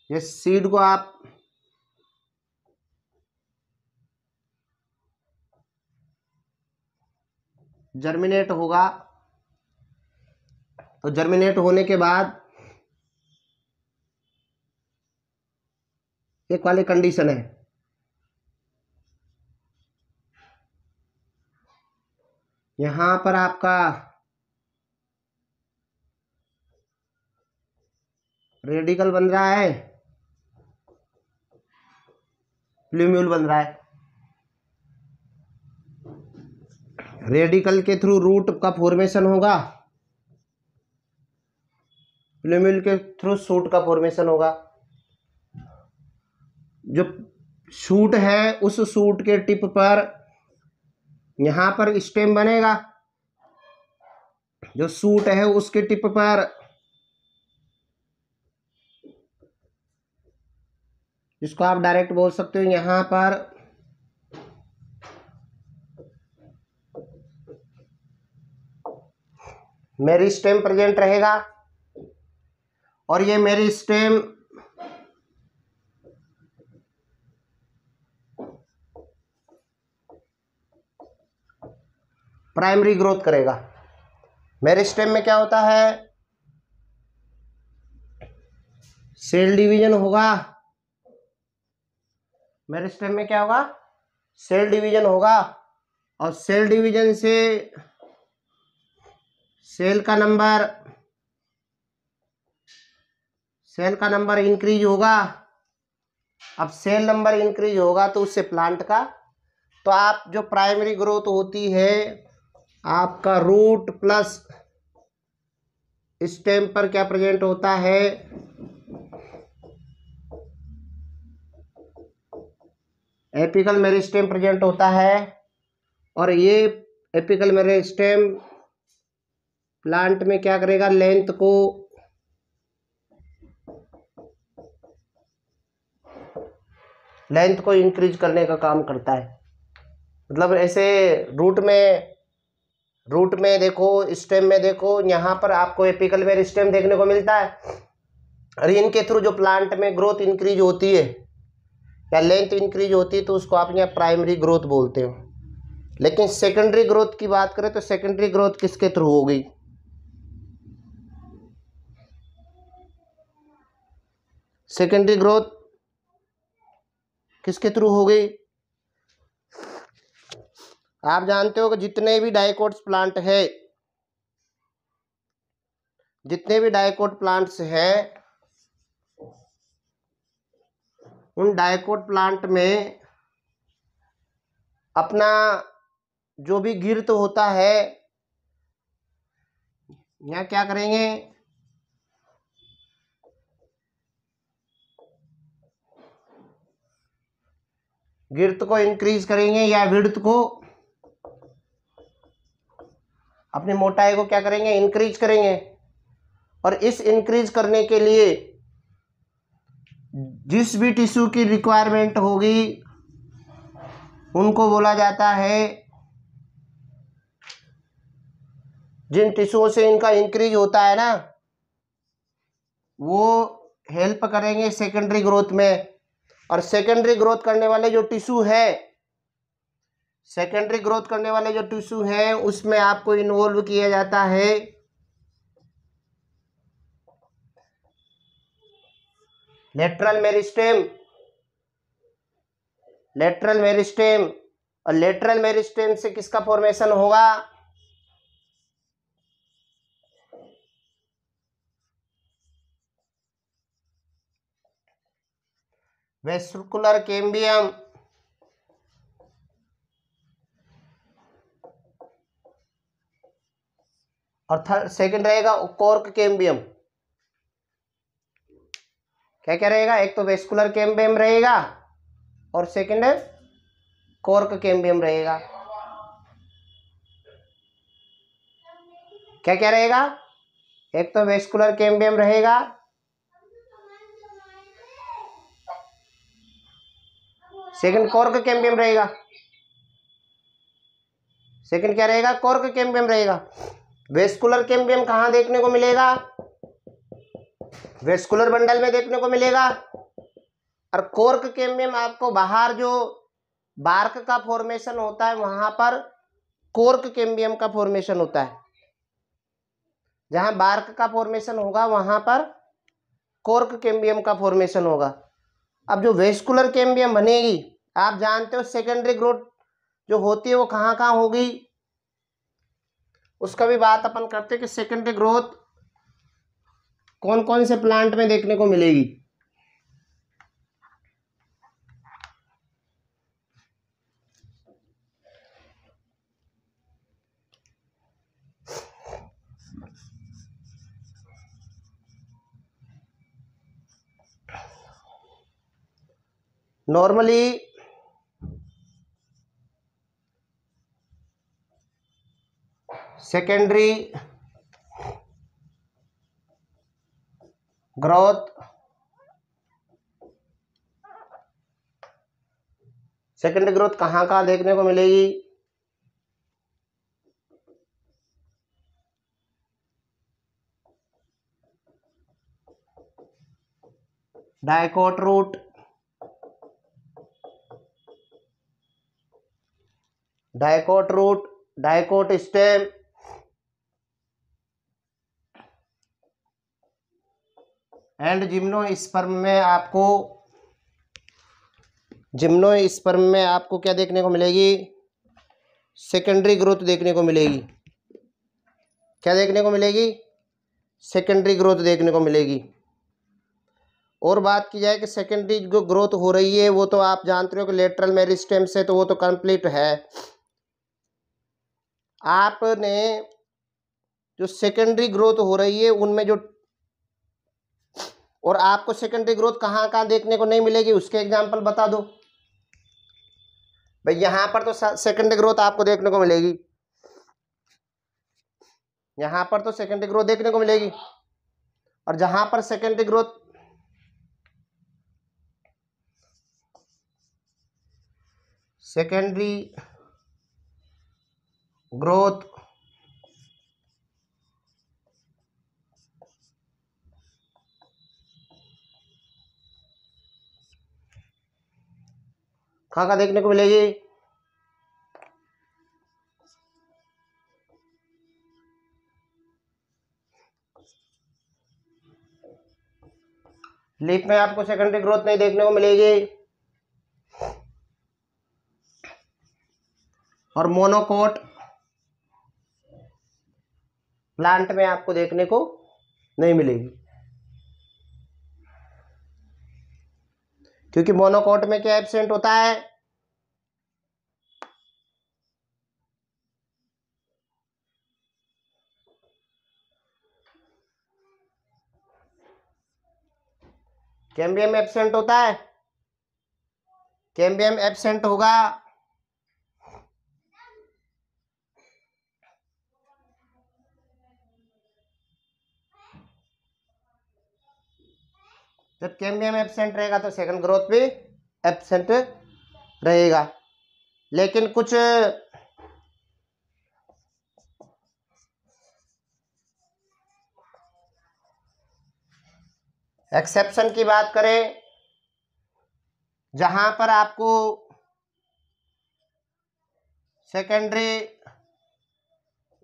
ये सीड को आप जर्मिनेट होगा, तो जर्मिनेट होने के बाद एक वाली कंडीशन है, यहां पर आपका रेडिकल बन रहा है, प्लूम्यूल बन रहा है। रेडिकल के थ्रू रूट का फॉर्मेशन होगा, प्लूम्यूल के थ्रू शूट का फॉर्मेशन होगा। जो शूट है उस शूट के टिप पर यहां पर स्टेम बनेगा, जो शूट है उसके टिप पर इसको आप डायरेक्ट बोल सकते हो, यहां पर मेरिस्टेम प्रेजेंट रहेगा, और ये मेरिस्टेम प्राइमरी ग्रोथ करेगा। मेरिस्टेम में क्या होता है, सेल डिवीजन होगा। मेरिस्टेम में क्या होगा, सेल डिवीजन होगा, और सेल डिवीजन से सेल का नंबर इंक्रीज होगा। अब सेल नंबर इंक्रीज होगा तो उससे प्लांट का, तो आप जो प्राइमरी ग्रोथ होती है आपका रूट प्लस स्टेम पर क्या प्रेजेंट होता है, एपिकल मेरिस्टेम प्रेजेंट होता है। और ये एपिकल मेरिस्टेम प्लांट में क्या करेगा, लेंथ को इंक्रीज करने का काम करता है। मतलब ऐसे रूट में देखो, स्टेम में देखो, यहाँ पर आपको एपिकल मेरिस्टेम देखने को मिलता है, और इनके थ्रू जो प्लांट में ग्रोथ इंक्रीज होती है या लेंथ इंक्रीज होती है तो उसको आप यहाँ प्राइमरी ग्रोथ बोलते हो। लेकिन सेकेंडरी ग्रोथ की बात करें तो सेकेंडरी ग्रोथ किसके थ्रू होगी, सेकेंडरी ग्रोथ किसके थ्रू होगी, आप जानते हो कि जितने भी डाइकोट्स प्लांट्स हैं, उन डाइकोट प्लांट में अपना जो भी गिर्त होता है, यहाँ क्या करेंगे, गिर्त को इंक्रीज करेंगे या विड्थ को, अपनी मोटाई को क्या करेंगे, इंक्रीज करेंगे। और इस इंक्रीज करने के लिए जिस भी टिश्यू की रिक्वायरमेंट होगी उनको बोला जाता है, जिन टिश्यूओं से इनका इंक्रीज होता है ना, वो हेल्प करेंगे सेकेंडरी ग्रोथ में। और सेकेंडरी ग्रोथ करने वाले जो टिश्यू हैं उसमें आपको इन्वॉल्व किया जाता है लेटरल मेरिस्टेम, और लेटरल मेरिस्टेम से किसका फॉर्मेशन होगा, वेस्कुलर कैम्बियम, और सेकंड रहेगा कॉर्क कैम्बियम। क्या क्या रहेगा, एक तो वेस्कुलर कैम्बियम रहेगा और सेकंड कॉर्क कैम्बियम रहेगा। क्या क्या रहेगा, एक तो वेस्कुलर कैम्बियम रहेगा, सेकंड कॉर्क कैम्बियम रहेगा, सेकंड क्या रहेगा, कॉर्क कैम्बियम रहेगा। वेस्कुलर कैम्बियम कहाँ देखने को मिलेगा, वेस्कुलर बंडल में देखने को मिलेगा, और कोर्क कैम्बियम आपको बाहर जो बार्क का फॉर्मेशन होता है वहां पर कोर्क कैम्बियम का फॉर्मेशन होता है। जहां बार्क का फॉर्मेशन होगा वहां पर कोर्क कैम्बियम का फॉर्मेशन होगा। अब जो वेस्कुलर कैम्बियम बनेगी, आप जानते हो सेकेंडरी ग्रोथ जो होती है वो कहाँ कहाँ होगी, उसका भी बात अपन करते हैं कि सेकेंडरी ग्रोथ कौन कौन से प्लांट में देखने को मिलेगी। नॉर्मली सेकेंडरी ग्रोथ कहाँ कहाँ देखने को मिलेगी? Dicot root, dicot stem, and gymnosperm में आपको क्या देखने को मिलेगी? सेकेंडरी ग्रोथ देखने को मिलेगी। क्या देखने को मिलेगी? सेकेंडरी ग्रोथ देखने को मिलेगी। और बात की जाए कि सेकेंडरी जो ग्रोथ हो रही है वो तो आप जानते हो कि लेटरल मेरिस्टेम से, तो वो तो कंप्लीट है। आपने जो सेकेंडरी ग्रोथ हो रही है उनमें जो, और आपको सेकेंडरी ग्रोथ कहाँ कहाँ देखने को नहीं मिलेगी उसके एग्जाम्पल बता दो भाई। यहां पर तो सेकेंडरी ग्रोथ आपको देखने को मिलेगी, यहां पर तो सेकेंडरी ग्रोथ देखने को मिलेगी। और जहां पर सेकेंडरी ग्रोथ कहाँ कहाँ देखने को मिलेगी? लीफ में आपको सेकेंडरी ग्रोथ नहीं देखने को मिलेगी। और मोनोकोट प्लांट में आपको देखने को नहीं मिलेगी, क्योंकि मोनोकोट में क्या एब्सेंट होता है? कैम्बियम एब्सेंट होता है, कैम्बियम एब्सेंट होगा। जब कैम्बियम एब्सेंट रहेगा तो सेकंड ग्रोथ भी एब्सेंट रहेगा। लेकिन कुछ एक्सेप्शन की बात करें, जहां पर आपको सेकेंडरी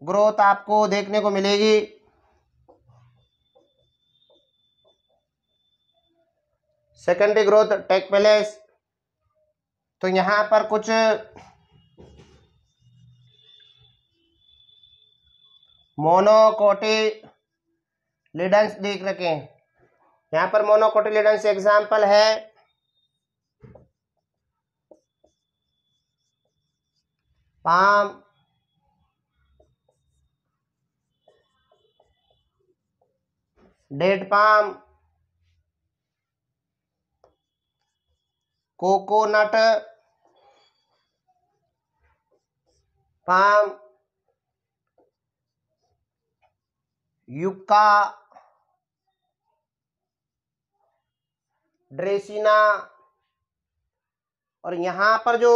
ग्रोथ आपको देखने को मिलेगी, सेकेंडरी ग्रोथ टेक प्लेस, तो यहां पर कुछ मोनोकोटिलिडन्स देख रखे हैं। यहां पर मोनोकोटिलिडन्स एग्जाम्पल है palm, date palm, coconut palm, yucca, dracaena. और यहां पर जो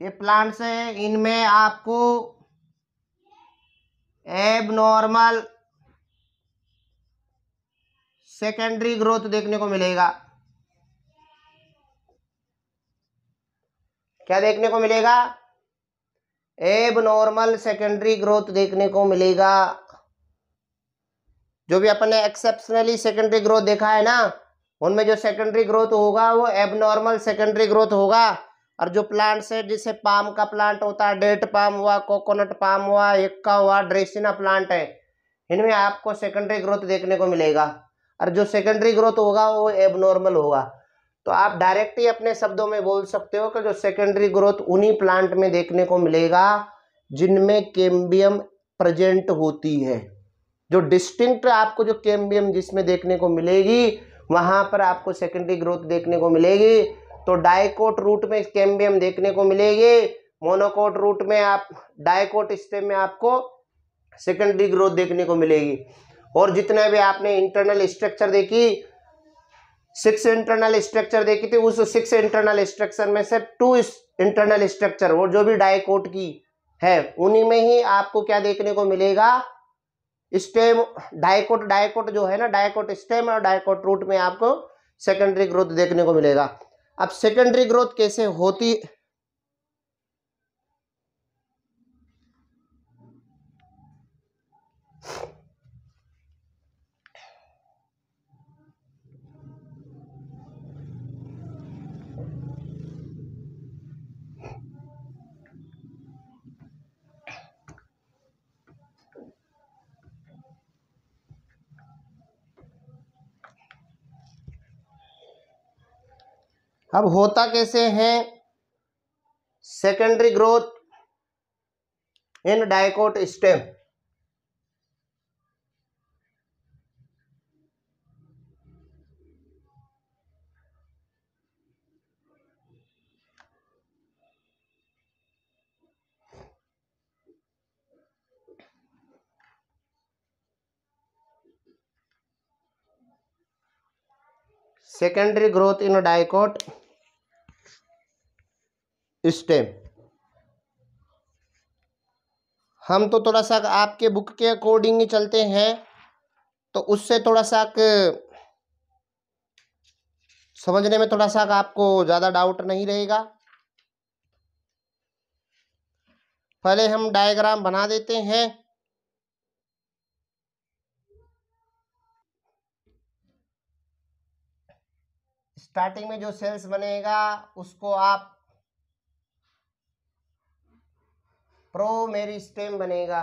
ये प्लांट्स हैं इनमें आपको एबनॉर्मल सेकेंडरी ग्रोथ देखने को मिलेगा। क्या देखने को मिलेगा? एब नॉर्मल सेकेंडरी ग्रोथ देखने को मिलेगा। जो भी अपन ने एक्सेप्शनली सेकेंडरी ग्रोथ देखा है ना, उनमें जो सेकेंडरी ग्रोथ होगा वो एबनॉर्मल सेकेंडरी ग्रोथ होगा। और जो प्लांट्स है, जैसे पाम का प्लांट होता है, डेट पाम हुआ, कोकोनट पाम हुआ, एक्का हुआ, ड्रेसिना प्लांट है, इनमें आपको सेकेंडरी ग्रोथ देखने को मिलेगा। और जो सेकेंडरी ग्रोथ होगा वो एबनॉर्मल होगा। तो आप डायरेक्ट ही अपने शब्दों में बोल सकते हो कि जो सेकेंडरी ग्रोथ उन्हीं प्लांट में देखने को मिलेगा जिनमें कैम्बियम प्रेजेंट होती है। जो डिस्टिंक्ट आपको जो कैम्बियम जिसमें देखने को मिलेगी वहां पर आपको सेकेंडरी ग्रोथ देखने को मिलेगी। तो डाइकोट रूट में कैम्बियम देखने को मिलेगी, मोनोकोट रूट में आप डाइकोट स्टेम में आपको सेकेंडरी ग्रोथ देखने को मिलेगी। और जितने भी आपने इंटरनल स्ट्रक्चर देखी, 6 इंटरनल स्ट्रक्चर देखी थी, उस 6 इंटरनल स्ट्रक्चर में से 2 इंटरनल स्ट्रक्चर और जो भी डाइकोट की है उन्हीं में ही आपको क्या देखने को मिलेगा? स्टेम, डाइकोट, डाइकोट जो है ना, डाइकोट स्टेम और डाइकोट रूट में आपको सेकेंडरी ग्रोथ देखने को मिलेगा। अब सेकेंडरी ग्रोथ कैसे होती? अब होता कैसे है secondary growth in dicot stem? Secondary growth in dicot stem, हम तो थोड़ा सा आपके बुक के अकॉर्डिंग ही चलते हैं, तो उससे थोड़ा सा समझने में थोड़ा सा आपको ज़्यादा डाउट नहीं रहेगा। पहले हम डायग्राम बना देते हैं। स्टार्टिंग में जो सेल्स बनेगा उसको आप प्रोमेरिस्टेम बनेगा।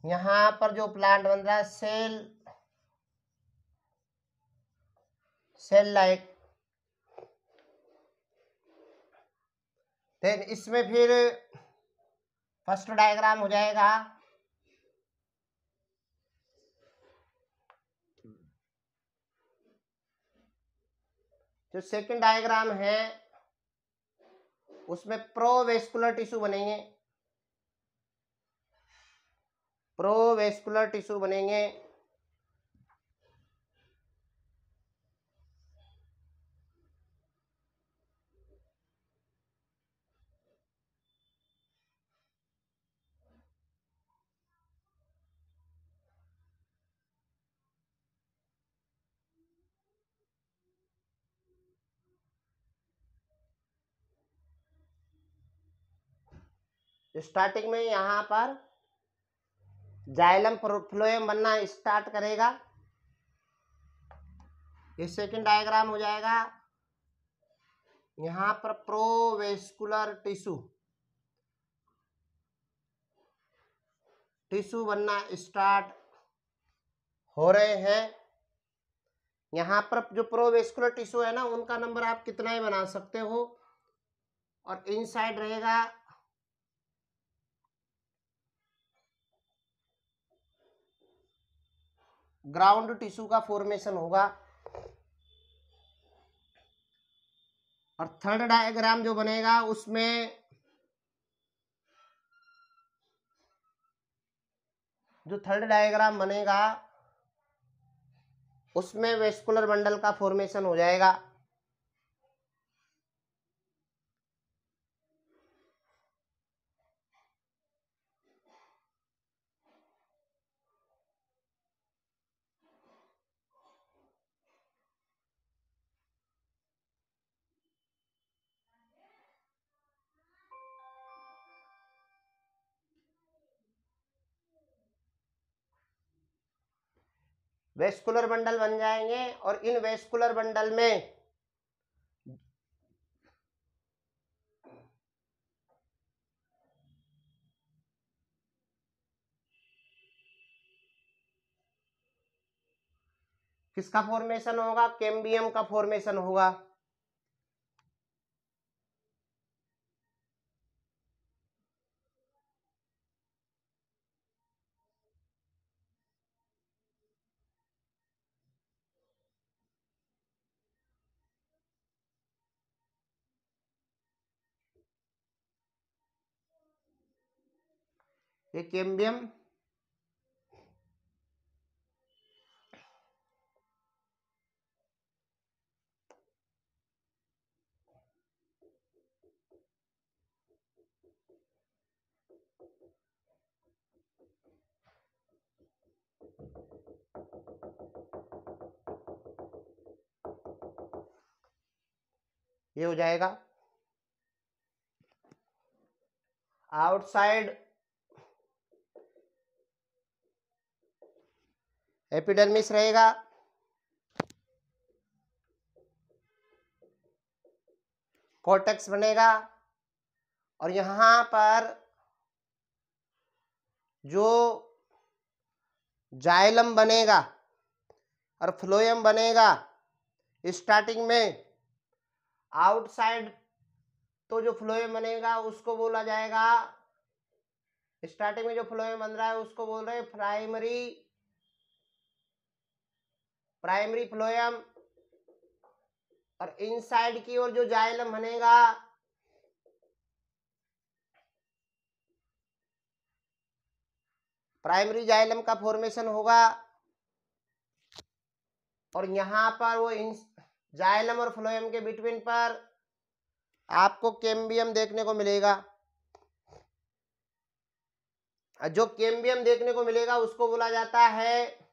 यहां पर जो प्लांट बन रहा है सेल लाइक, देन इसमें फिर फर्स्ट डायग्राम हो जाएगा जो सेकंड डायग्राम है उसमें प्रोवेस्कुलर टिश्यू बनेंगे, प्रोवेस्कुलर टिश्यू बनेंगे। स्टार्टिंग में यहां पर जाइलम फ्लोएम बनना स्टार्ट करेगा। ये सेकंड डायग्राम हो जाएगा। यहां पर प्रोवेस्कुलर टिश्यू बनना स्टार्ट हो रहे हैं। यहां पर जो प्रोवेस्कुलर टिश्यू है ना, उनका नंबर आप कितना ही बना सकते हो। और इनसाइड रहेगा ग्राउंड टिश्यू का फॉर्मेशन होगा। और थर्ड डायग्राम जो बनेगा उसमें जो थर्ड डायग्राम बनेगा उसमें वेस्कुलर बंडल का फॉर्मेशन हो जाएगा। वेस्कुलर बंडल बन जाएंगे और इन वेस्कुलर बंडल में किसका फॉर्मेशन होगा? कैम्बियम का फॉर्मेशन होगा। ये कैम्बियम ये हो जाएगा। आउटसाइड एपिडर्मिस रहेगा, कॉर्टेक्स बनेगा और यहां पर जो जाइलम बनेगा और फ्लोएम बनेगा स्टार्टिंग में। आउटसाइड तो जो फ्लोएम बनेगा उसको बोला जाएगा, स्टार्टिंग में जो फ्लोएम बन रहा है उसको बोल रहे हैं प्राइमरी फ्लोएम। और इनसाइड की ओर जो जाइलम बनेगा प्राइमरी जाइलम का फॉर्मेशन होगा और यहां पर वो जाइलम और फ्लोएम के बिटवीन पर आपको कैम्बियम देखने को मिलेगा। जो कैम्बियम देखने को मिलेगा उसको बोला जाता है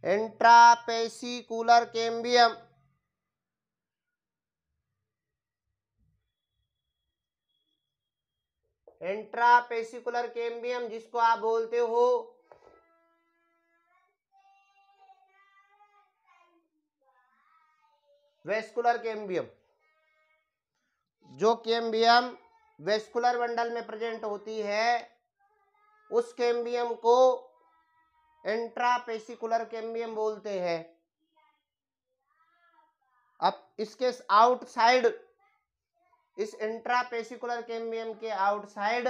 इंट्रापेसिकुलर कैम्बियम। इंट्रापेसिकुलर कैम्बियम जिसको आप बोलते हो वेस्कुलर कैम्बियम। जो कैम्बियम वेस्कुलर बंडल में प्रेजेंट होती है उस कैम्बियम को इंट्रापेसिकुलर कैम्बियम बोलते हैं। अब इसके आउटसाइड, इस इंट्रापेसिकुलर कैम्बियम के आउटसाइड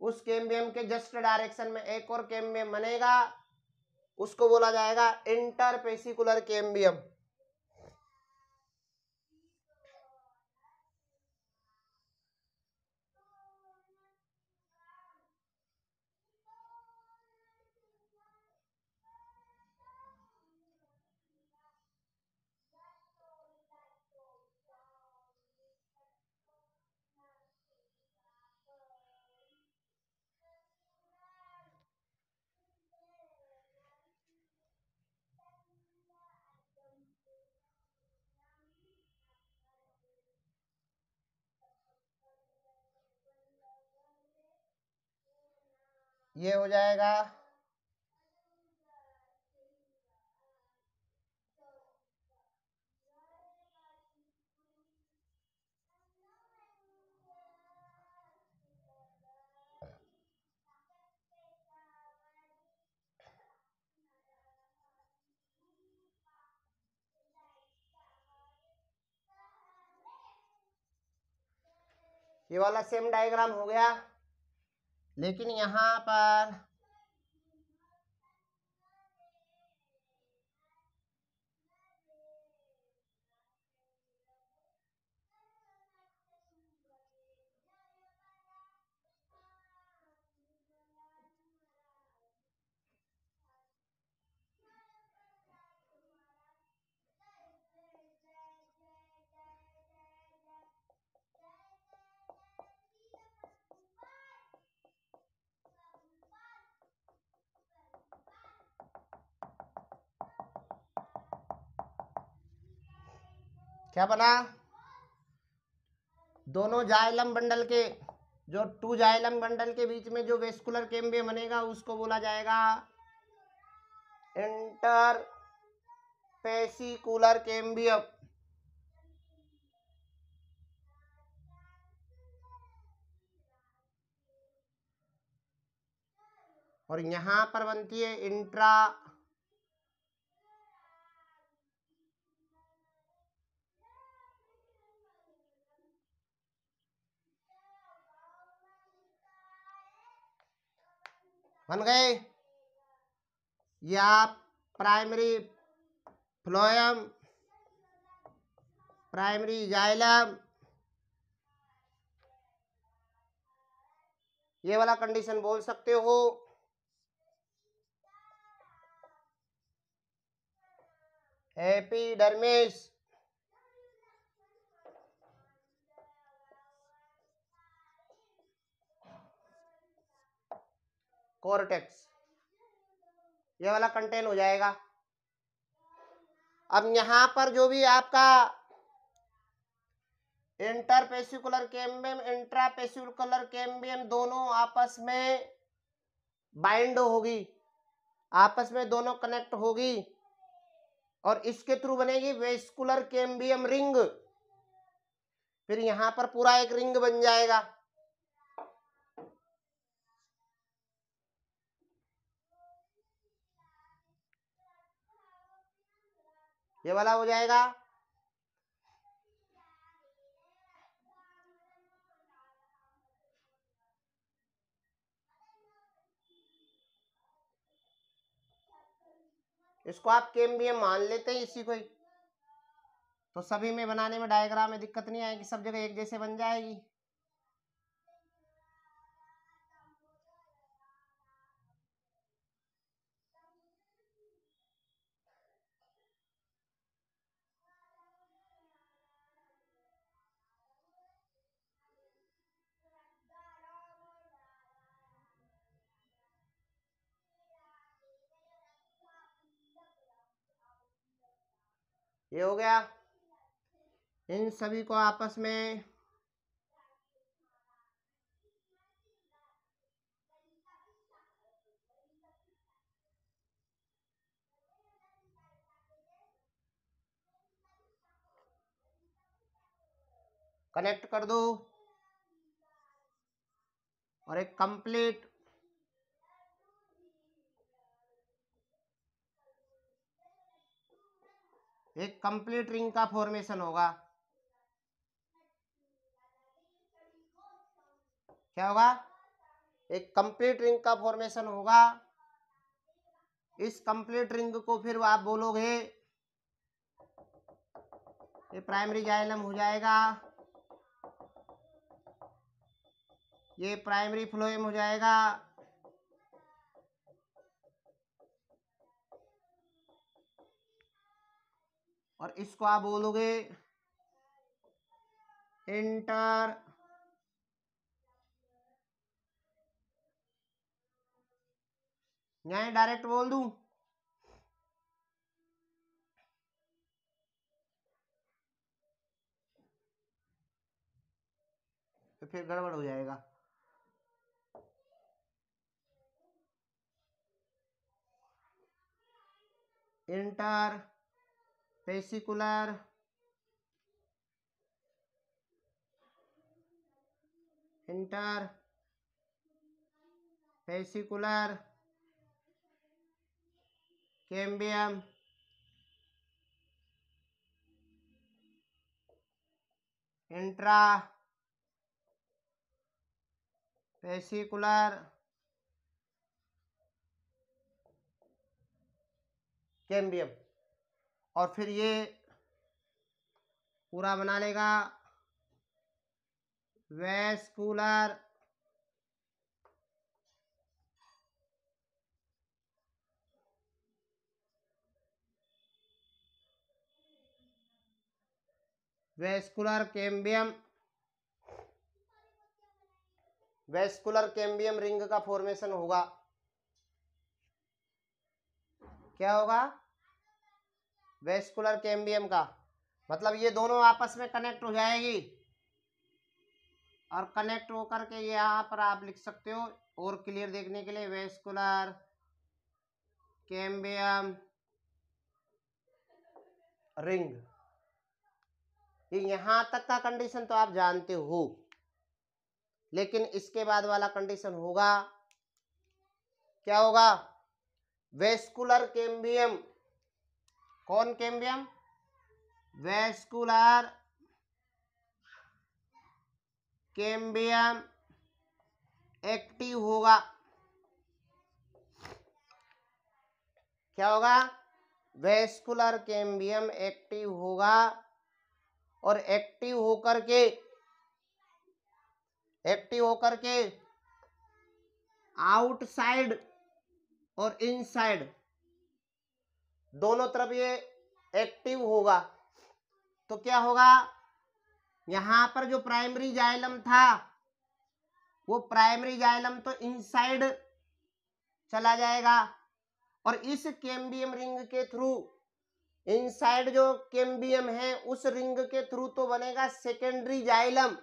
उस कैम्बियम के जस्ट डायरेक्शन में एक और कैम्बियम बनेगा, उसको बोला जाएगा इंटरपेसिकुलर कैम्बियम। ये हो जाएगा ये वाला सेम डायग्राम हो गया, लेकिन यहां पर क्या बना, दोनों जाइलम बंडल के जो टू जाइलम बंडल के बीच में जो वेस्कुलर कैम्बियम बनेगा उसको बोला जाएगा इंटर पेसिकुलर कैम्बियम। और यहां पर बनती है इंट्रा बन गए या प्राइमरी फ्लोएम, प्राइमरी जाइलम, ये वाला कंडीशन बोल सकते हो। एपिडर्मिस, कॉर्टेक्स, ये वाला कंटेन हो जाएगा। अब यहां पर जो भी आपका इंटरपेसिकुलर कैम्बियम इंट्रापेसिकुलर कैम्बियम दोनों आपस में बाइंड होगी, आपस में दोनों कनेक्ट होगी और इसके थ्रू बनेगी वेस्कुलर कैम्बियम रिंग। फिर यहां पर पूरा एक रिंग बन जाएगा। ये वाला हो जाएगा। इसको आप कैम्बियम मान लेते हैं इसी को ही, तो सभी में बनाने में डायग्राम में दिक्कत नहीं आएगी, सब जगह एक जैसे बन जाएगी। ये हो गया। इन सभी को आपस में कनेक्ट कर दो और एक कंप्लीट रिंग का फॉर्मेशन होगा। क्या होगा? एक कंप्लीट रिंग का फॉर्मेशन होगा। इस कंप्लीट रिंग को फिर आप बोलोगे ये प्राइमरी जाइलम हो जाएगा, ये प्राइमरी फ्लोएम हो जाएगा, और इसको आप बोलोगे इंटर यहां डायरेक्ट बोल दूं तो फिर गड़बड़ हो जाएगा। Interfascicular interfascicular cambium intrafascicular cambium, और फिर ये पूरा बना लेगा vascular cambium, vascular cambium ring का फॉर्मेशन होगा। क्या होगा? वेस्कुलर कैम्बियम का मतलब ये दोनों आपस में कनेक्ट हो जाएगी। और कनेक्ट होकर के यहाँ पर आप लिख सकते हो और क्लियर देखने के लिए वेस्कुलर कैम्बियम रिंग। यहां तक का कंडीशन तो आप जानते हो, लेकिन इसके बाद वाला कंडीशन होगा क्या होगा? Vascular cambium. कौन कैम्बियम? वेस्कुलर कैम्बियम एक्टिव होगा। क्या होगा? वेस्कुलर कैम्बियम एक्टिव होगा और एक्टिव होकर के आउटसाइड और इनसाइड दोनों तरफ ये एक्टिव होगा। तो क्या होगा? यहां पर जो प्राइमरी जाइलम था वो प्राइमरी जाइलम तो इनसाइड चला जाएगा और इस कैम्बियम रिंग के थ्रू इनसाइड जो कैम्बियम है उस रिंग के थ्रू तो बनेगा सेकेंडरी जाइलम।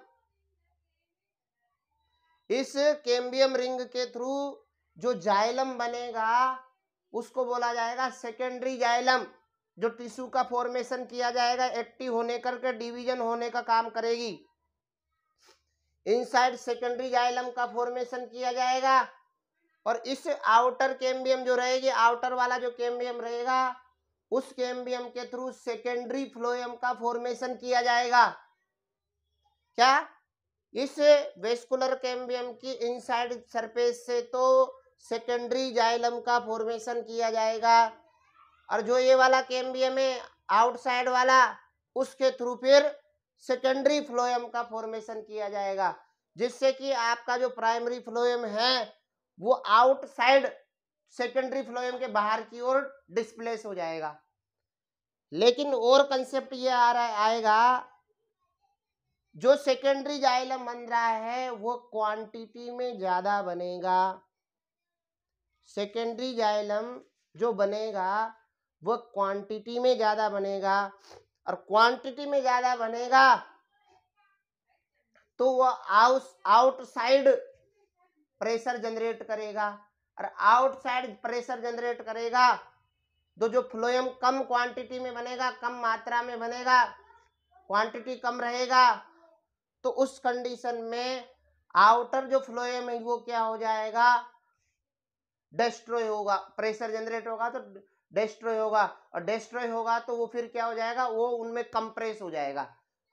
इस कैम्बियम रिंग के थ्रू जो जाइलम बनेगा उसको बोला जाएगा सेकेंडरी जाइलम, जो टिश्यू का फॉर्मेशन किया जाएगा, एक्टिव होने करके डिवीजन होने का काम करेगी। इनसाइड सेकेंडरी जाइलम का फॉर्मेशन किया जाएगा और इस आउटर कैम्बियम जो रहेगी, आउटर वाला जो कैम्बियम रहेगा उस कैम्बियम के थ्रू सेकेंडरी फ्लोएम का फॉर्मेशन किया जाएगा। क्या? इस वेस्कुलर कैम्बियम की इनसाइड सरफेस से तो सेकेंडरी जाइलम का फॉर्मेशन किया जाएगा और जो ये वाला कैम्बियम है आउटसाइड वाला उसके थ्रू फिर सेकेंडरी फ्लोएम का फॉर्मेशन किया जाएगा, जिससे कि आपका जो प्राइमरी फ्लोएम है वो आउटसाइड सेकेंडरी फ्लोएम के बाहर की ओर डिस्प्लेस हो जाएगा। लेकिन और कंसेप्ट ये आएगा, जो सेकेंडरी जाइलम बन रहा है वो क्वांटिटी में ज्यादा बनेगा। सेकेंडरी जाइलम जो बनेगा वो क्वांटिटी में ज्यादा बनेगा और क्वांटिटी में ज्यादा बनेगा तो वो आउटसाइड प्रेशर जनरेट करेगा और आउटसाइड प्रेशर जनरेट करेगा तो जो फ्लोएम कम क्वांटिटी में बनेगा, कम मात्रा में बनेगा, क्वांटिटी कम रहेगा, तो उस कंडीशन में आउटर जो फ्लोएम है वो क्या हो जाएगा? डिस्ट्रॉय होगा। प्रेशर जनरेट होगा तो डिस्ट्रॉय होगा और डिस्ट्रॉय होगा तो वो फिर क्या हो जाएगा? वो उनमें कंप्रेस हो जाएगा।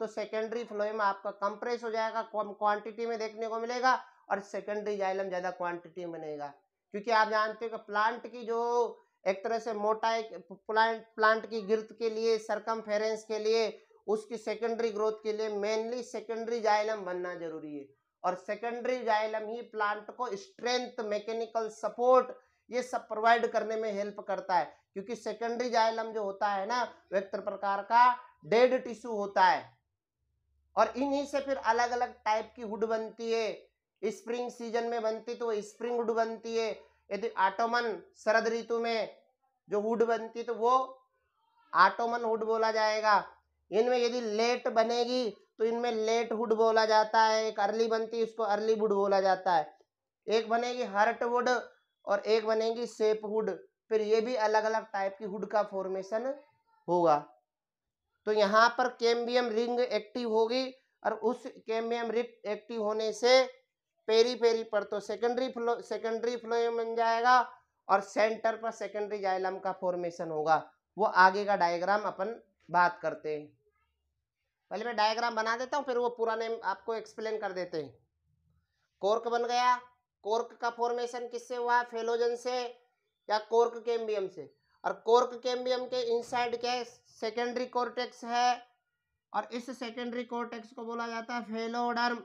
तो सेकेंडरी फ्लोएम आपका कंप्रेस हो जाएगा, कम क्वांटिटी में देखने को मिलेगा और सेकेंडरी जाइलम ज्यादा क्वांटिटी में बनेगा। क्योंकि आप जानते हो कि प्लांट की जो एक तरह से मोटाई प्लांट की गिर्थ के लिए, सरकमफेरेंस के लिए, उसकी सेकेंडरी ग्रोथ के लिए मेनली सेकेंडरी जाइलम बनना जरूरी है और सेकेंडरी जाइलम ही प्लांट को स्ट्रेंथ, मैकेनिकल सपोर्ट ये सब प्रोवाइड करने में हेल्प करता है। क्योंकि सेकेंडरी जाइलम जो होता है ना वो एक प्रकार का डेड टिश्यू होता है और इन्हीं से फिर अलग अलग टाइप की वुड बनती है। स्प्रिंग सीजन में बनती तो वो स्प्रिंग वुड बनती है, यदि ऑटोमन शरद ऋतु में जो वुड बनती तो वो ऑटोमन वुड बोला जाएगा। इनमें यदि लेट बनेगी तो इनमें लेट वुड बोला जाता है, एक अर्ली बनती है उसको अर्ली वुड बोला जाता है, एक बनेगी हर्ट वुड और एक बनेगी सेप वुड। फिर ये भी अलग अलग टाइप की वुड का फॉर्मेशन होगा। तो यहाँ पर कैम्बियम रिंग एक्टिव होगी और उस कैम्बियम रिंग एक्टिव होने से पेरी पेरी पर तो सेकेंडरी फ्लोएम बन जाएगा और सेंटर पर सेकेंडरी जाइलम का फॉर्मेशन होगा। वो आगे का डायग्राम अपन बात करते हैं। पहले मैं डायग्राम बना देता हूँ फिर वो पूरा नेम आपको एक्सप्लेन कर देते हैं। कोर्क बन गया। कोर्क का फॉर्मेशन किससे हुआ? फेलोजन से या कोर्क कैम्बियम से। और कोर्क कैम्बियम के इनसाइड क्या है? सेकेंडरी कॉर्टेक्स है और इस सेकेंडरी कॉर्टेक्स को बोला जाता है फेलोडर्म।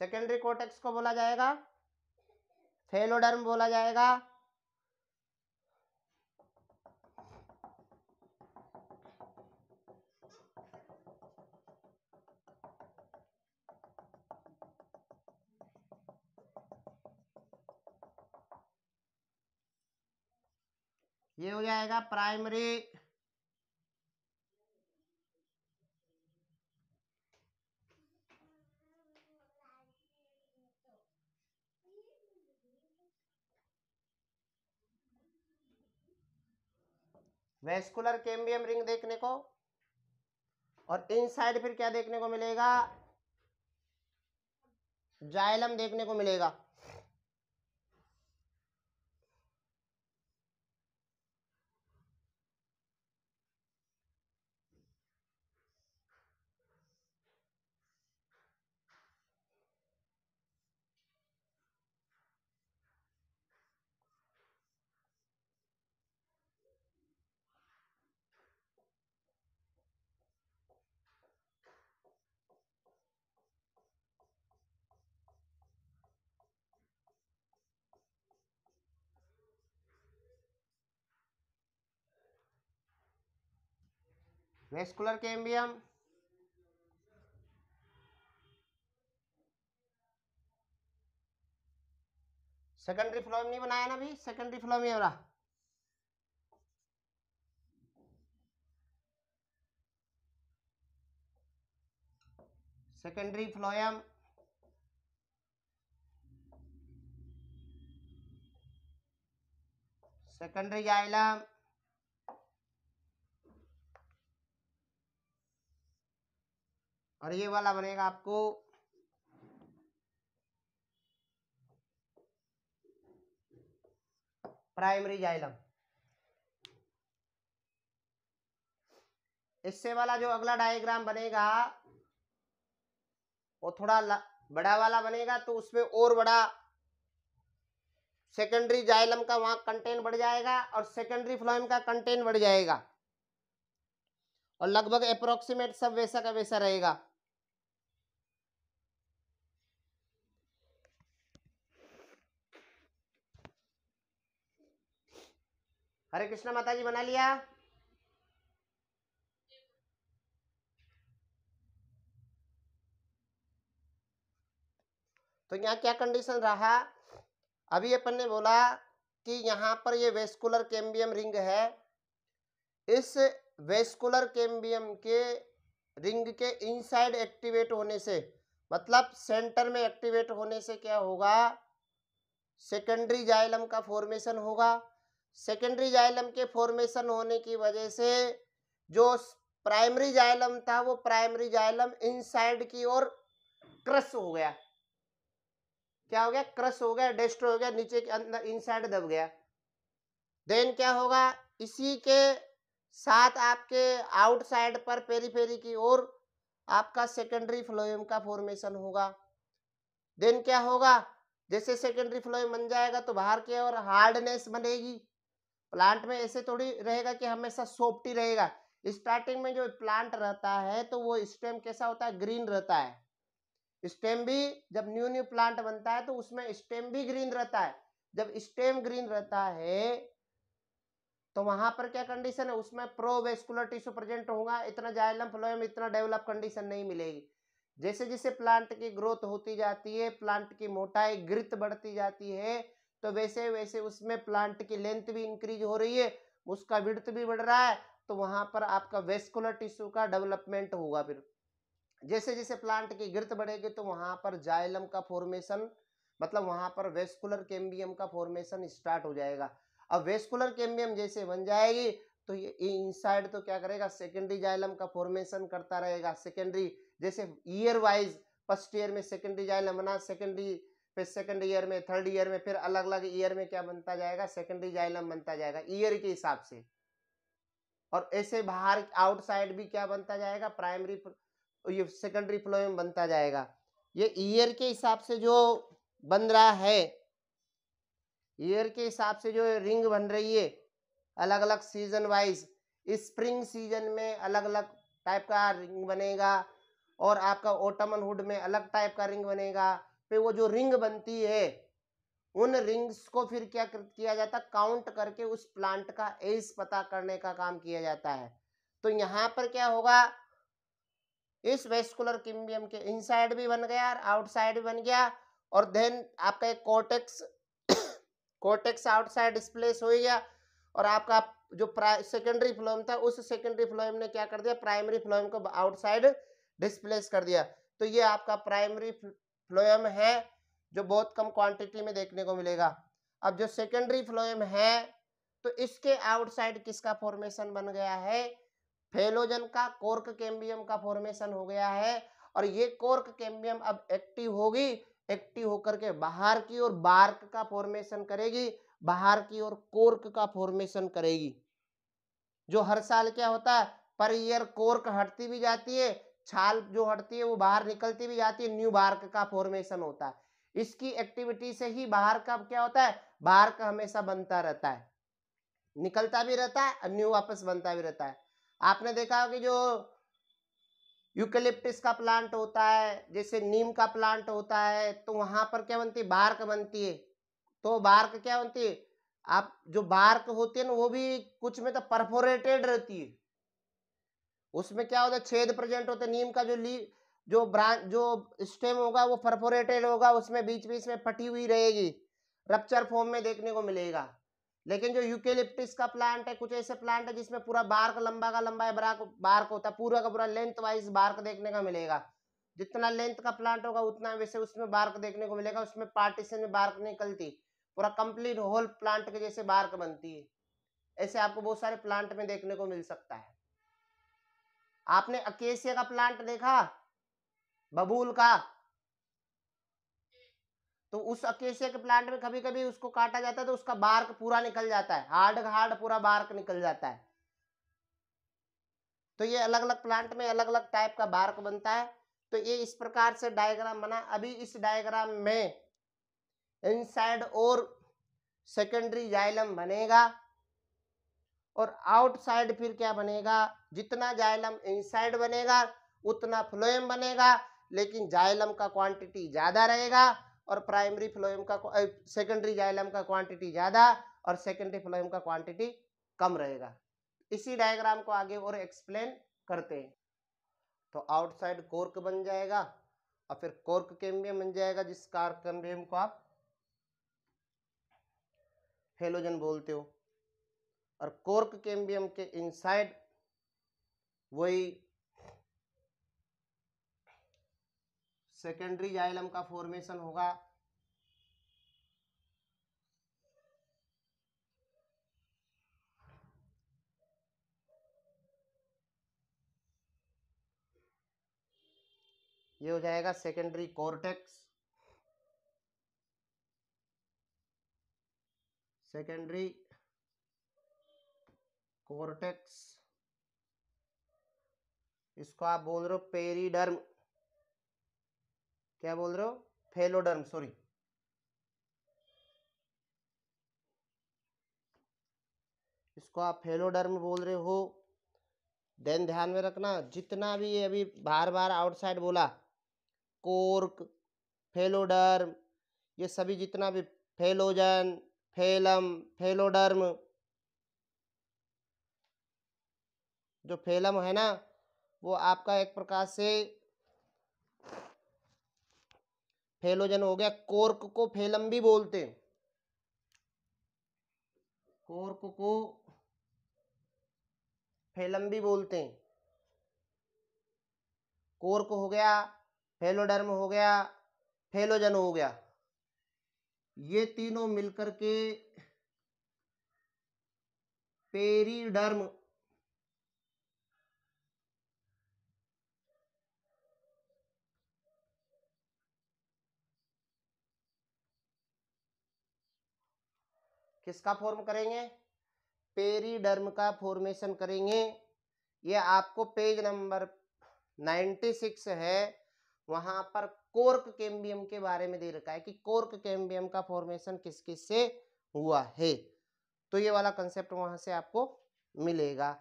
सेकेंडरी कॉर्टेक्स को बोला जाएगा फेलोडर्म बोला जाएगा। ये हो जाएगा प्राइमरी वेस्कुलर कैम्बियम रिंग देखने को, और इनसाइड फिर क्या देखने को मिलेगा, जाइलम देखने को मिलेगा। वेस्कुलर कैम्बियम, सेकेंडरी फ्लोएम नहीं बनाया ना अभी, सेकेंडरी फ्लोएम ये रहा। सेकेंडरी फ्लोएम, सेकेंडरी जाइलम, और ये वाला बनेगा आपको प्राइमरी जाइलम। इससे वाला जो अगला डायग्राम बनेगा वो थोड़ा बड़ा वाला बनेगा, तो उसमें और बड़ा सेकेंडरी जाइलम का वहां कंटेंट बढ़ जाएगा और सेकेंडरी फ्लोएम का कंटेंट बढ़ जाएगा, और लगभग अप्रोक्सीमेट सब वैसा का वैसा रहेगा। हरे कृष्णा माता जी बना लिया। तो यहाँ क्या कंडीशन रहा, अभी अपन ने बोला कि यहाँ पर ये वेस्कुलर कैम्बियम रिंग है, इस वेस्कुलर कैम्बियम के रिंग के इनसाइड एक्टिवेट होने से, मतलब सेंटर में एक्टिवेट होने से क्या होगा, सेकेंडरी जाइलम का फॉर्मेशन होगा। सेकेंडरी जाइलम के फॉर्मेशन होने की वजह से जो प्राइमरी जाइलम था वो प्राइमरी जाइलम इनसाइड की ओर क्रश हो गया। क्या हो गया, क्रश हो गया, डिस्ट्रॉय हो गया, नीचे के अंदर इनसाइड दब गया। देन क्या होगा, इसी के साथ आपके आउटसाइड पर पेरीफेरी की ओर आपका सेकेंडरी फ्लोएम का फॉर्मेशन होगा। देन क्या होगा, जैसे सेकेंडरी फ्लोएम बन जाएगा तो बाहर की ओर हार्डनेस बनेगी। प्लांट में ऐसे थोड़ी रहेगा कि हमेशा सॉफ्ट ही रहेगा। स्टार्टिंग में जो प्लांट रहता है तो वो स्टेम कैसा होता है, ग्रीन रहता है। स्टेम भी जब न्यू न्यू प्लांट बनता है तो उसमें स्टेम भी ग्रीन रहता है। जब स्टेम ग्रीन रहता है तो वहां पर क्या कंडीशन है, उसमें प्रोवेस्कुलर टिश्यू प्रेजेंट होगा, इतना जाइलम फ्लोएम इतना डेवलप कंडीशन नहीं मिलेगी। जैसे जैसे प्लांट की ग्रोथ होती जाती है, प्लांट की मोटाई गिरत बढ़ती जाती है, तो वैसे वैसे उसमें प्लांट की लेंथ भी इंक्रीज हो रही है, उसका विड्थ भी बढ़ रहा है, तो वहां पर आपका वेस्कुलर टिश्यू का डेवलपमेंट होगा। फिर जैसे जैसे प्लांट की गिरत बढ़ेगी तो वहां पर जाइलम का फॉर्मेशन, मतलब वहां पर वेस्कुलर कैम्बियम का फॉर्मेशन स्टार्ट हो जाएगा। अब वेस्कुलर कैम्बियम जैसे बन जाएगी तो ये इनसाइड तो क्या करेगा, सेकेंडरी जाइलम का फॉर्मेशन करता रहेगा। सेकेंडरी जैसे ईयर वाइज, फर्स्ट ईयर में सेकेंडरी जाइलम बना, सेकेंडरी फिर सेकेंड ईयर में, थर्ड ईयर में, फिर अलग अलग ईयर में क्या बनता जाएगा, सेकेंडरी जाइलम बनता जाएगा ईयर के हिसाब से। और ऐसे बाहर आउटसाइड भी क्या बनता जाएगा, प्राइमरी ये सेकेंडरी फ्लोएम बनता जाएगा। ये ईयर के हिसाब से जो बन रहा है, ईयर के हिसाब से जो रिंग बन रही है अलग अलग सीजन वाइज, स्प्रिंग सीजन में अलग अलग टाइप का रिंग बनेगा और आपका ऑटमन हुड में अलग टाइप का रिंग बनेगा। फिर वो जो रिंग बनती है उन रिंग्स को फिर क्या किया जाता है, काउंट करके उस प्लांट का एज पता करने का काम किया जाता है। तो यहाँ पर क्या होगा, इस वेस्कुलर कैम्बियम के इनसाइड भी बन गया और आउटसाइड भी बन गया, और देन आपका एक कोर्टेक्स कोर्टेक्स आउटसाइड डिस्प्लेस हो गया, और आपका जो सेकेंडरी फ्लोएम था उस सेकेंडरी फ्लोएम ने क्या कर दिया, प्राइमरी फ्लोएम को आउटसाइड डिस्प्लेस कर दिया। तो ये आपका प्राइमरी फ्लोएम है जो बहुत कम क्वांटिटी में देखने को मिलेगा। अब जो सेकेंडरी फ्लोएम है तो इसके आउटसाइड किसका फॉर्मेशन बन गया है, फेलोजन का, कोर्क कैम्बियम का फॉर्मेशन हो गया है। और ये कोर्क कैम्बियम अब एक्टिव होगी, एक्टिव होकर के बाहर की ओर बार्क का फॉर्मेशन करेगी, बाहर की ओर कोर्क का फॉर्मेशन करेगी। जो हर साल क्या होता है, पर ईयर कोर्क हटती भी जाती है, छाल जो हटती है वो बाहर निकलती भी जाती है, न्यू बार्क का फॉर्मेशन होता है। इसकी एक्टिविटी से ही बाहर का क्या होता है, बार्क हमेशा बनता रहता है, निकलता भी रहता है और न्यू वापस बनता भी रहता है। आपने देखा हो कि जो यूकेलिप्टिस का प्लांट होता है, जैसे नीम का प्लांट होता है, तो वहां पर क्या बनती है, बार्क बनती है। तो बार्क क्या बनती है, आप जो बार्क होती है ना वो भी कुछ में तो परफोरेटेड रहती है, उसमें क्या होता है, छेद प्रेजेंट होते हैं। नीम का जो जो ब्रांच जो स्टेम होगा वो परफोरेटेड होगा, उसमें बीच बीच में फटी हुई रहेगी, रप्चर फॉर्म में देखने को मिलेगा। लेकिन जो यूकेलिप्टिस का प्लांट है, कुछ ऐसे प्लांट है जिसमें पूरा बार्क लंबा का लंबा बार्क होता है, पूरा का पूरा लेंथ वाइज बार्क देखने का मिलेगा। जितना लेंथ का प्लांट होगा उतना वैसे उसमें बार्क देखने को मिलेगा, उसमें पार्टीशन में बार्क निकलती, पूरा कंप्लीट होल प्लांट के जैसे बार्क बनती है। ऐसे आपको बहुत सारे प्लांट में देखने को मिल सकता है। आपने अकेसिया का प्लांट देखा, बबूल का, तो उस अकेसिया के प्लांट में कभी कभी उसको काटा जाता है तो उसका बार्क पूरा निकल जाता है, हार्ड हार्ड पूरा बार्क निकल जाता है। तो ये अलग अलग प्लांट में अलग अलग टाइप का बार्क बनता है। तो ये इस प्रकार से डायग्राम बना। अभी इस डायग्राम में इनसाइड और सेकेंडरी जाइलम बनेगा और आउटसाइड फिर क्या बनेगा, जितना जाइलम इनसाइड बनेगा उतना फ्लोएम बनेगा, लेकिन जाइलम का क्वांटिटी ज्यादा रहेगा और प्राइमरी फ्लोएम का सेकेंडरी जाइलम का क्वांटिटी ज्यादा और सेकेंडरी फ्लोएम का क्वांटिटी कम रहेगा। इसी डायग्राम को आगे और एक्सप्लेन करते हैं। तो आउटसाइड कोर्क बन जाएगा और फिर कोर्क कैम्बियम बन जाएगा, जिस कोर्क कैम्बियम को आप हेलोजन बोलते हो। और कोर्क कैम्बियम के इनसाइड वही सेकेंडरी जाइलम का फॉर्मेशन होगा। ये हो जाएगा सेकेंडरी कॉर्टेक्स, सेकेंडरी कॉर्टेक्स, इसको आप बोल रहे हो पेरिडर्म, क्या बोल रहे हो, फेलोडर्म, सॉरी, इसको आप फेलोडर्म बोल रहे हो। देन ध्यान में रखना, जितना भी ये अभी बार बार आउटसाइड बोला, कोर्क, फेलोडर्म, ये सभी जितना भी फेलोजन, फेलम, फेलोडर्म, जो फेलम है ना वो आपका एक प्रकार से फेलोजन हो गया। कोर्क को फेलम भी बोलते हैं, कोर्क को फेलम भी बोलते हैं। कोर्क हो गया, फेलोडर्म हो गया, फेलोजन हो गया, ये तीनों मिलकर के पेरिडर्म किसका फॉर्म करेंगे, पेरिडर्म का फॉर्मेशन करेंगे। ये आपको पेज नंबर 96 है, वहां पर कोर्क कैम्बियम के बारे में दे रखा है कि कोर्क कैम्बियम का फॉर्मेशन किस किस से हुआ है। तो ये वाला कंसेप्ट वहां से आपको मिलेगा।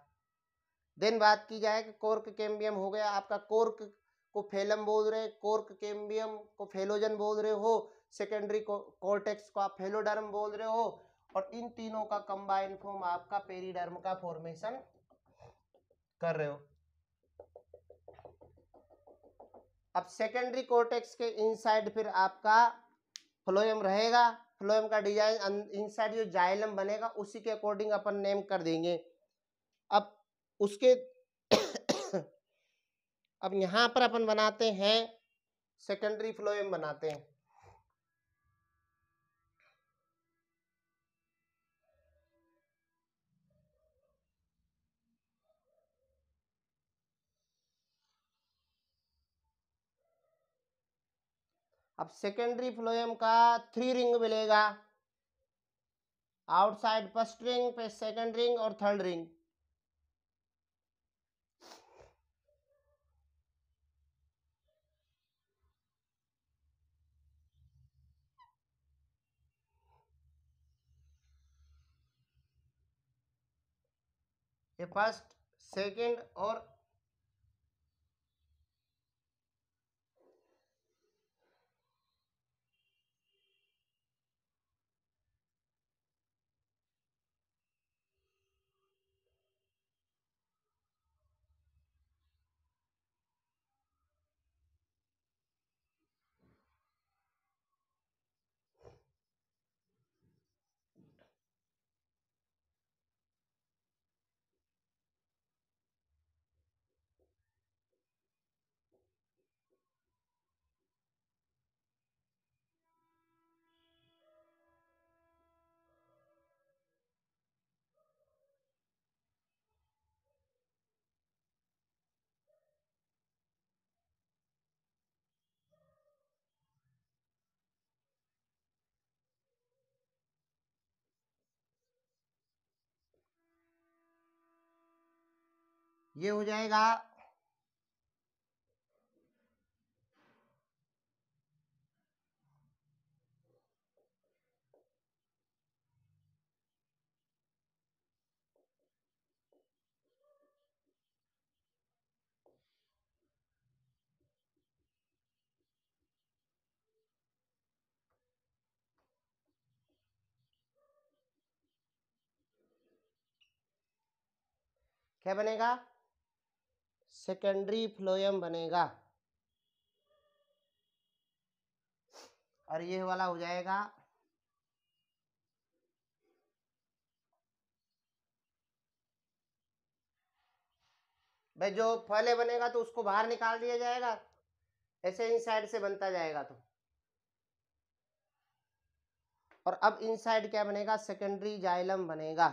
देन बात की जाए कि कोर्क कैम्बियम हो गया आपका, कोर्क को फेलम बोल रहे हैं, कोर्क कैम्बियम को फेलोजन बोल रहे हो, सेकेंडरी कॉर्टेक्स को आप फेलोडर्म बोल रहे हो, और इन तीनों का कंबाइन फॉर्म आपका पेरिडर्म का फॉर्मेशन कर रहे हो। अब सेकेंडरी कॉर्टेक्स के इनसाइड फिर आपका फ्लोएम रहेगा, फ्लोएम का डिजाइन इनसाइड जो जाइलम बनेगा उसी के अकॉर्डिंग अपन नेम कर देंगे। अब उसके अब यहां पर अपन बनाते हैं सेकेंडरी फ्लोएम बनाते हैं। अब सेकेंडरी फ्लोएम का 3 रिंग मिलेगा, आउटसाइड फर्स्ट रिंग पे सेकंड रिंग और थर्ड रिंग। ये फर्स्ट सेकंड और ये हो जाएगा क्या बनेगा, सेकेंडरी फ्लोएम बनेगा, और ये वाला हो जाएगा भाई, जो पहले बनेगा तो उसको बाहर निकाल दिया जाएगा, ऐसे इनसाइड से बनता जाएगा। तो और अब इनसाइड क्या बनेगा, सेकेंडरी जाइलम बनेगा।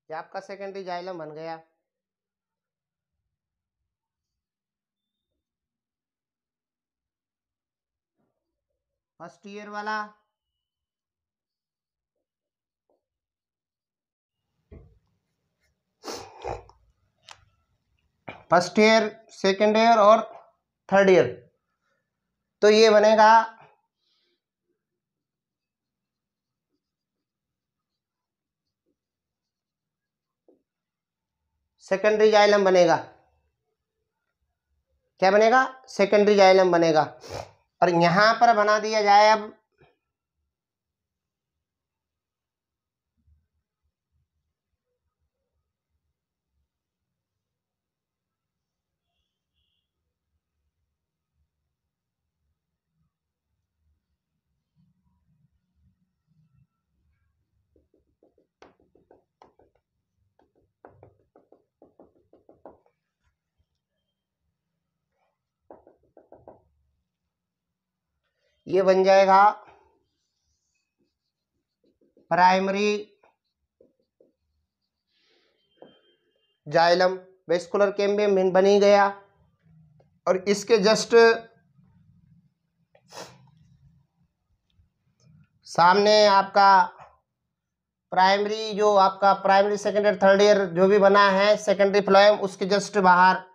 ये आपका सेकेंडरी जाइलम बन गया। फर्स्ट ईयर वाला फर्स्ट ईयर, सेकेंड ईयर और थर्ड ईयर, तो ये बनेगा सेकेंडरी जाइलम बनेगा। क्या बनेगा, सेकेंडरी जाइलम बनेगा। और यहां पर बना दिया जाए अब ये बन जाएगा प्राइमरी जाइलम, वेस्कुलर कैम्बियम बन ही गया। और इसके जस्ट सामने आपका प्राइमरी, जो आपका primary second year third year जो भी बना है सेकेंडरी फ्लोएम, उसके जस्ट बाहर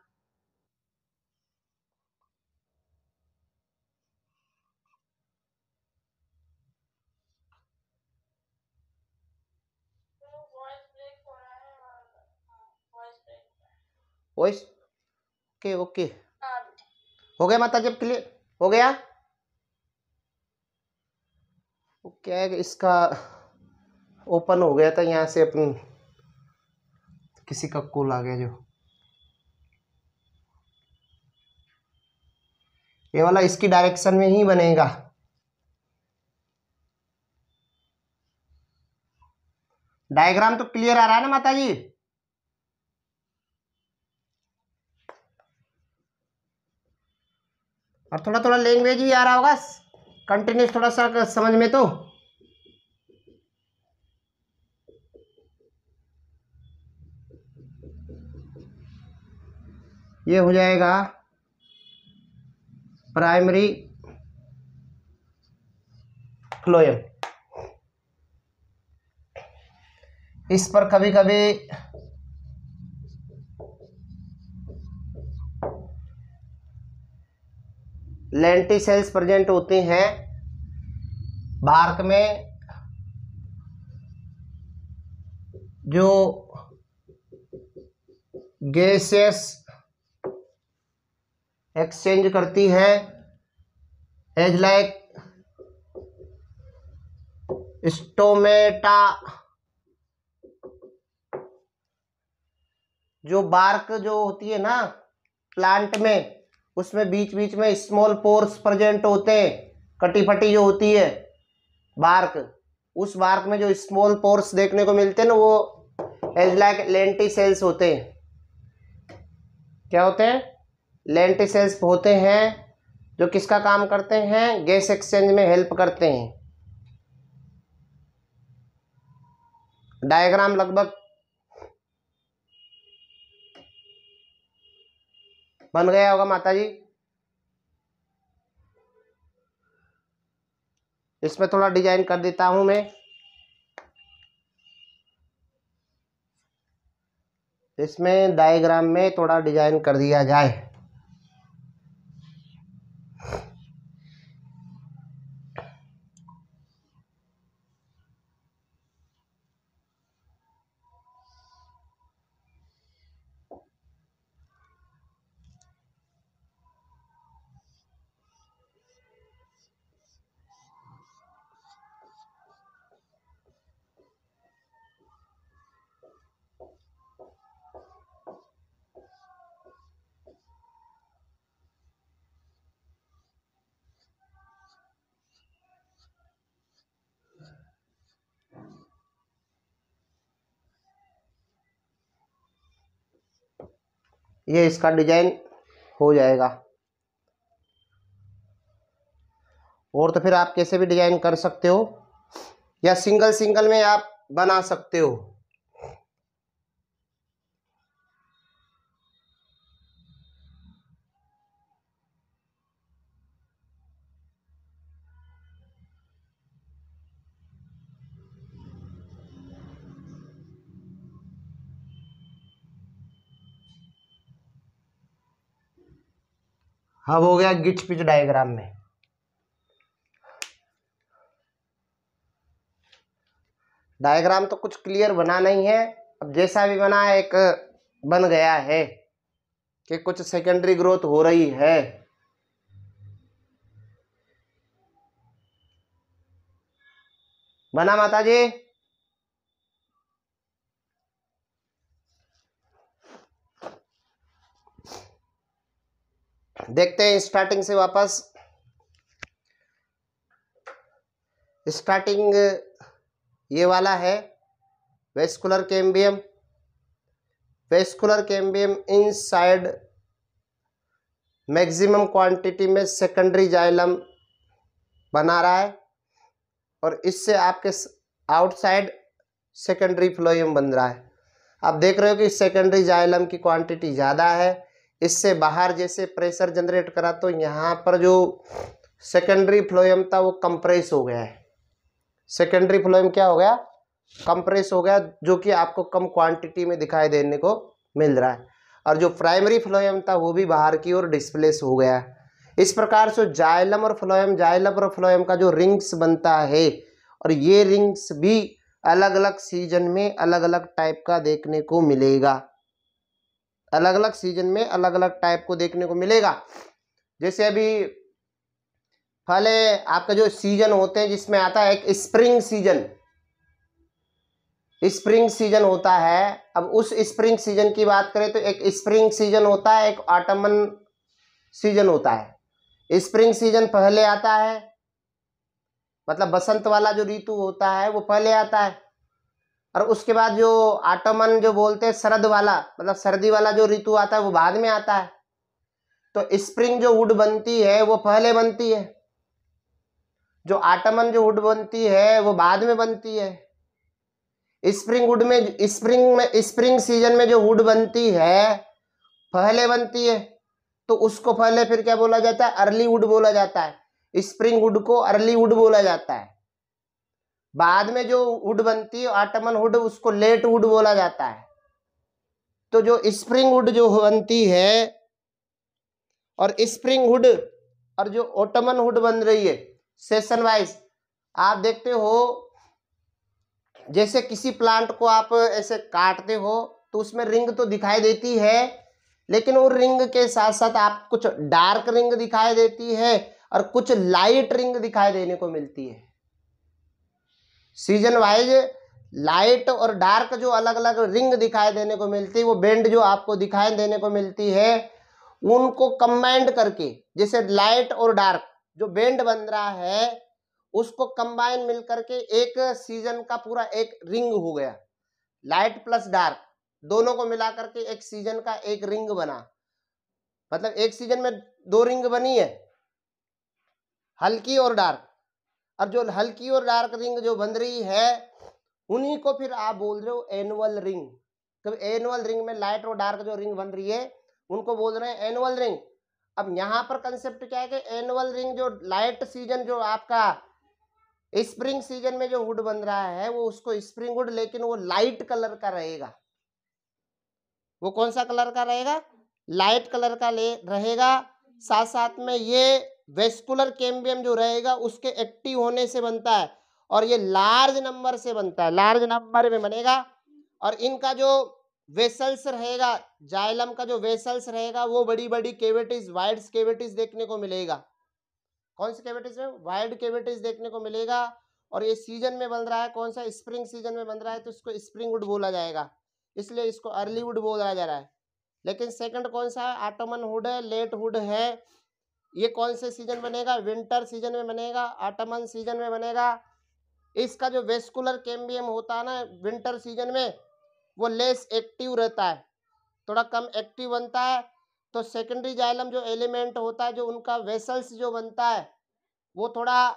वॉइस। ओके ओके, हो गया माता, जब क्लियर हो गया। क्या है कि इसका ओपन हो गया था यहाँ से, अपन किसी का कॉल आ गया, जो ये वाला इसकी डायरेक्शन में ही बनेगा। डायग्राम तो क्लियर आ रहा है ना माता जी? और थोड़ा थोड़ा लैंग्वेज भी आ रहा होगा। कंटिन्यूस थोड़ा सा समझ में तो। ये हो जाएगा प्राइमरी फ्लोएम। इस पर कभी कभी लेंटिसेल्स प्रेजेंट होते हैं बार्क में, जो गैसेस एक्सचेंज करती है एज लाइक स्टोमेटा। जो बार्क जो होती है ना प्लांट में, उसमें बीच बीच में स्मॉल पोर्स प्रेजेंट होते हैं। कटी फटी जो होती है बार्क, उस बार्क में जो स्मॉल पोर्स देखने को मिलते हैं ना, वो एज लाइक लेंटिसेल्स होते हैं। क्या होते हैं? लेंटिसेल्स होते हैं, जो किसका काम करते हैं? गैस एक्सचेंज में हेल्प करते हैं। डायग्राम लगभग बन गया होगा माता जी। इसमें थोड़ा डिजाइन कर देता हूं मैं। इसमें डायग्राम में थोड़ा डिजाइन कर दिया जाए। ये इसका डिजाइन हो जाएगा। और तो फिर आप कैसे भी डिजाइन कर सकते हो, या सिंगल सिंगल में आप बना सकते हो। अब हो गया गिच पिच डायग्राम में। डायग्राम तो कुछ क्लियर बना नहीं है, अब जैसा भी बना है एक बन गया है कि कुछ सेकेंडरी ग्रोथ हो रही है। बना माता जी? देखते हैं स्टार्टिंग से वापस। स्टार्टिंग ये वाला है vascular cambium. Vascular cambium inside maximum quantity में सेकेंडरी जाइलम बना रहा है, और इससे आपके आउटसाइड सेकेंडरी फ्लोएम बन रहा है। आप देख रहे हो कि सेकेंडरी जाइलम की क्वांटिटी ज़्यादा है, इससे बाहर जैसे प्रेशर जनरेट करा तो यहाँ पर जो सेकेंडरी फ्लोएम था वो कंप्रेस हो गया है। सेकेंडरी फ्लोएम क्या हो गया? कंप्रेस हो गया, जो कि आपको कम क्वांटिटी में दिखाई देने को मिल रहा है। और जो प्राइमरी फ्लोएम था वो भी बाहर की ओर डिस्प्लेस हो गया। इस प्रकार से जाइलम और फ्लोएम का जो रिंग्स बनता है, और ये रिंग्स भी अलग अलग सीजन में अलग अलग टाइप का देखने को मिलेगा। अलग अलग सीजन में अलग अलग टाइप को देखने को मिलेगा। जैसे अभी पहले आपका जो सीजन होते हैं जिसमें आता है एक स्प्रिंग सीजन। स्प्रिंग सीजन होता है। अब उस स्प्रिंग सीजन की बात करें तो एक स्प्रिंग सीजन होता है, एक ऑटमन सीजन होता है। स्प्रिंग सीजन पहले आता है, मतलब बसंत वाला जो ऋतु होता है वो पहले आता है, और उसके बाद जो ऑटमन जो बोलते हैं शरद वाला, मतलब सर्दी वाला जो ऋतु आता है वो बाद में आता है। तो स्प्रिंग जो वुड बनती है वो पहले बनती है, जो आटमन जो वुड बनती है वो बाद में बनती है। स्प्रिंग सीजन में जो वुड बनती है पहले बनती है, तो उसको पहले फिर क्या बोला जाता है? अर्ली वुड बोला जाता है। स्प्रिंग वुड को अर्ली वुड बोला जाता है। बाद में जो वुड बनती है ऑटमन वुड, उसको लेट वुड बोला जाता है। तो जो स्प्रिंग वुड जो बनती है और स्प्रिंग वुड और जो ऑटमन वुड बन रही है सेशन वाइज, आप देखते हो जैसे किसी प्लांट को आप ऐसे काटते हो तो उसमें रिंग तो दिखाई देती है, लेकिन वो रिंग के साथ साथ आप कुछ डार्क रिंग दिखाई देती है और कुछ लाइट रिंग दिखाई देने को मिलती है। सीजन वाइज लाइट और डार्क जो अलग अलग रिंग दिखाई देने को मिलती है, वो बेंड जो आपको दिखाई देने को मिलती है, उनको कंबाइंड करके, जैसे लाइट और डार्क जो बेंड बन रहा है उसको कंबाइन मिल करके एक सीजन का पूरा एक रिंग हो गया। लाइट प्लस डार्क दोनों को मिला करके एक सीजन का एक रिंग बना। मतलब एक सीजन में दो रिंग बनी है, हल्की और डार्क। और जो हल्की और डार्क रिंग जो बन रही है उन्हीं को फिर आप बोल रहे हो एनुअल रिंग। तो एनुअल रिंग में लाइट और डार्क जो रिंग बन रही है उनको बोल रहे हैं एनुअल रिंग। अब यहाँ पर कंसेप्ट क्या है कि एनुअल रिंग जो लाइट सीजन जो आपका स्प्रिंग सीजन में जो वुड बन रहा है वो उसको स्प्रिंग वुड, लेकिन वो लाइट कलर का रहेगा। वो कौन सा कलर का रहेगा? लाइट कलर का रहेगा। साथ साथ में ये वेस्कुलर कैम्बियम जो रहेगा उसके एक्टिव होने से बनता है और ये लार्ज नंबर से बनता है, लार्ज नंबर में बनेगा। और इनका जो वेसल्स रहेगा, जाइलम का जो वेसल्स रहेगा वो बड़ी बड़ी केविटीज, वाइड केविटीज देखने को मिलेगा। कौन सी केविटीज में? वाइड केविटीज देखने को मिलेगा। और ये सीजन में बन रहा है, कौन सा? स्प्रिंग सीजन में बन रहा है, तो इसको स्प्रिंग वुड बोला जाएगा, इसलिए इसको अर्ली वुड बोला जा रहा है। लेकिन सेकंड कौन सा है? ऑटमन वुड है, लेट वुड है। ये कौन से सीजन बनेगा? विंटर सीजन में बनेगा, ऑटमन सीजन में बनेगा। इसका जो वेस्कुलर कैम्बियम होता है ना विंटर सीजन में, वो लेस एक्टिव रहता है, थोड़ा कम एक्टिव बनता है। तो सेकेंडरी जाइलम जो एलिमेंट होता है, जो उनका वेसल्स जो बनता है वो थोड़ा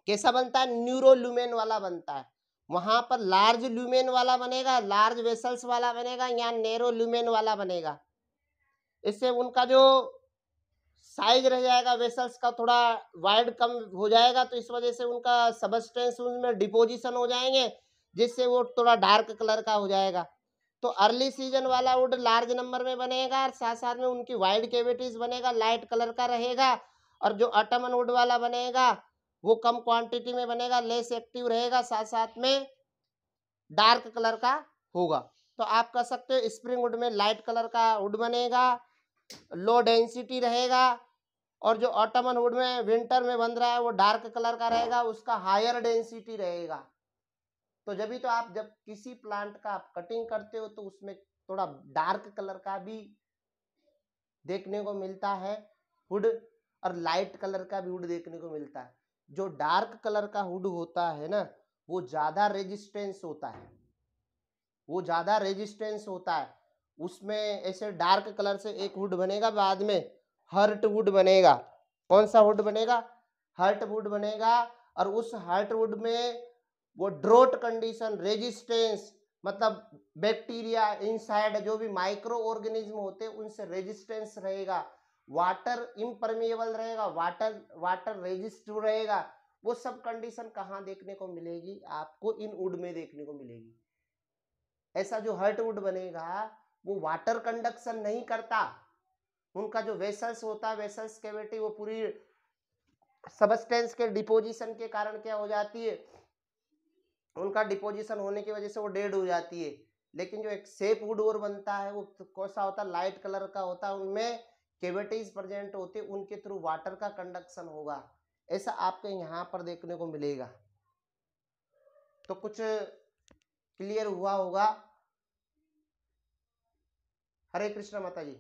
कैसा बनता है? न्यूरोल्यूमेन वाला बनता है। वहां पर लार्ज ल्यूमेन वाला बनेगा, लार्ज वेसल्स वाला बनेगा, यहाँ नैरो ल्यूमेन वाला बनेगा। इससे उनका जो साइज रह जाएगा वेसल्स का थोड़ा वाइड कम हो जाएगा, तो इस वजह से उनका सबस्टेंस उनमें डिपोजिशन हो जाएंगे, जिससे वो थोड़ा डार्क कलर का हो जाएगा। तो अर्ली सीजन वाला वुड लार्ज नंबर में बनेगा और साथ साथ में उनकी वाइड कैविटीज बनेगा, लाइट कलर का रहेगा। और जो ऑटमन वुड वाला बनेगा वो कम क्वांटिटी में बनेगा, लेस एक्टिव रहेगा, साथ साथ में डार्क कलर का होगा। तो आप कह सकते हो स्प्रिंग वुड में लाइट कलर का वुड बनेगा, लो डेंसिटी रहेगा। और जो ऑटमन वुड में विंटर में बन रहा है वो डार्क कलर का रहेगा, उसका हायर डेंसिटी रहेगा। तो जब आप जब किसी प्लांट का आप कटिंग करते हो तो उसमें थोड़ा डार्क कलर का भी देखने को मिलता है वुड, और लाइट कलर का भी वुड देखने को मिलता है। जो डार्क कलर का वुड होता है ना वो ज्यादा रेजिस्टेंस होता है, वो ज्यादा रेजिस्टेंस होता है। उसमें ऐसे डार्क कलर से एक वुड बनेगा, बाद में हर्ट वुड बनेगा। कौन सा वुड बनेगा? हर्ट वुड बनेगा। और उस हर्ट वुड में वो ड्रोट कंडीशन, रेजिस्टेंस, मतलब बैक्टीरिया इनसाइड जो भी माइक्रो ऑर्गेनिज्म होते हैं उनसे रेजिस्टेंस रहेगा, वाटर इम्परमिएबल रहेगा, वाटर रेजिस्टिव रहेगा। वो सब कंडीशन कहाँ देखने को मिलेगी? आपको इन वुड में देखने को मिलेगी। ऐसा जो हर्ट वुड बनेगा वो वाटर कंडक्शन नहीं करता, उनका जो वेसल्स होता है, वेसल्स कैविटी, वो पूरी सबस्टेंस के डिपोजिशन के कारण क्या हो जाती है? उनका डिपोजिशन होने की वजह से वो डेड हो जाती है। लेकिन जो एक सेप वुड और बनता है वो कौन सा होता है? लाइट कलर का होता है, उनमें कैविटीज प्रेजेंट होती है, उनके थ्रू वाटर का कंडक्शन होगा। ऐसा आपको यहाँ पर देखने को मिलेगा। तो कुछ क्लियर हुआ होगा। हरे कृष्ण माता जी।